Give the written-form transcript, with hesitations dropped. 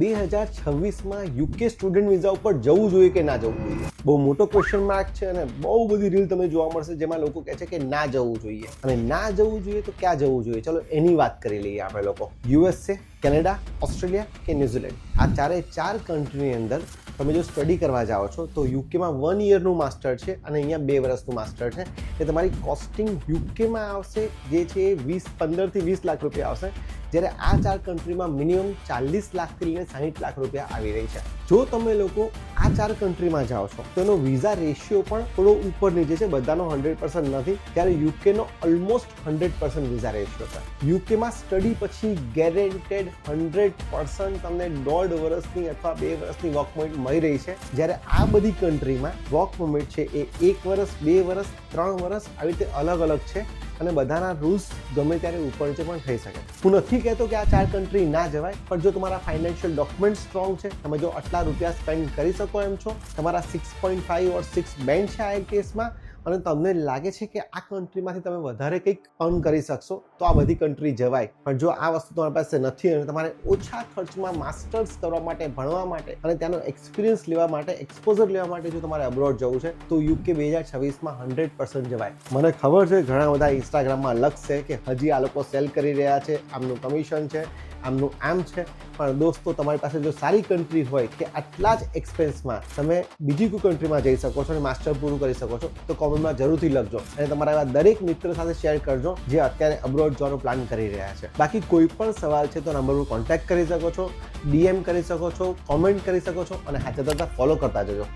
2026માં UK student visa ઉપર જવું જોઈએ કે ના જવું જોઈએ? બહુ મોટો ક્વેશ્ચન માર્ક છે અને બહુ બધી રીલ તમે જોવા મળશે જેમાં લોકો કહે છે કે ના જવું જોઈએ. અને ના જવું જોઈએ તો ક્યાં જવું જોઈએ? ચલો એની વાત કરી લઈએ આપણે લોકો. યુએસએ, કેનેડા, ઓસ્ટ્રેલિયા કે ન્યુઝીલેન્ડ, આ ચાર કન્ટ્રીની અંદર તમે જો સ્ટડી કરવા જાઓ છો તો યુકેમાં 1 યરનું માસ્ટર છે અને અહીંયા 2 વર્ષનું માસ્ટર છે. એ તમારી કોસ્ટિંગ યુકેમાં આવશે જે છે 15 થી 20 લાખ રૂપિયા આવશે, જ્યારે આ 4 કન્ટ્રીમાં મિનિમમ 40 લાખથી લઈને 60 લાખ રૂપિયા આવી રહી છે. જો તમે લોકો આ 4 કન્ટ્રીમાં જાઓ છો તો એનો વિઝા રેશિયો પણ થોડો ઉપર નીચે છે, બધાનો 100% નથી, ત્યારે યુકેનો ઓલમોસ્ટ 100% વિઝા રેશિયો છે. યુકેમાં સ્ટડી પછી ગેરેન્ટેડ 100% તમને 1.5 વર્ષની અથવા 2 વર્ષની વર્ક પરમિટ મળી રહી છે, જ્યારે આ બધી કન્ટ્રીમાં વર્ક પરમિટ છે એ 1 વર્ષ, 2 વર્ષ, 3 વર્ષ આવી રીતે અલગ અલગ છે અને બધાના રૂલ્સ ગમે ત્યારે ઉપર નીચે પણ થઈ શકે. હું નથી કહેતો કે આ 4 કન્ટ્રી ના જવાય, પણ જો તમારા ફાઇનાન્શિયલ ડોક્યુમેન્ટ સ્ટ્રોંગ છે, તમે જો આટલા રૂપિયા સ્પેન્ડ કરી શકો એમ છો, તમારા 6.5 ઓર 6 બેન્ડ છે IELTS-માં અને તમને લાગે છે કે આ કન્ટ્રીમાંથી તમે વધારે કંઈક અર્ન કરી શકશો તો આ બધી કન્ટ્રી જવાય. પણ જો આ વસ્તુ તમારી પાસે નથી અને તમારે ઓછા ખર્ચમાં માસ્ટર્સ કરવા માટે, ભણવા માટે અને ત્યાંનો એક્સપિરિયન્સ લેવા માટે, એક્સપોઝર લેવા માટે જો તમારે અબ્રોડ જવું છે તો UK 2026માં 100% જવાય. મને ખબર છે ઘણા બધા ઇન્સ્ટાગ્રામમાં લખશે કે હજી આ લોકો સેલ કરી રહ્યા છે, આમનું કમિશન છે, આમનું આમ છે, પણ દોસ્તો તમારી પાસે જો સારી કન્ટ્રી હોય કે આટલા જ એક્સપેન્સમાં તમે બીજી કોઈ કન્ટ્રીમાં જઈ શકો છો અને માસ્ટર પૂરું કરી શકો છો તો કોમેન્ટમાં જરૂરથી લખજો અને તમારા એવા દરેક મિત્ર સાથે શેર કરજો જે અત્યારે અબ્રોડ જવાનો પ્લાન કરી રહ્યા છે. બાકી કોઈ પણ સવાલ છે તો નંબર પર કોન્ટેક્ટ કરી શકો છો, DM કરી શકો છો, કોમેન્ટ કરી શકો છો અને હાથે ફોલો કરતા જજો.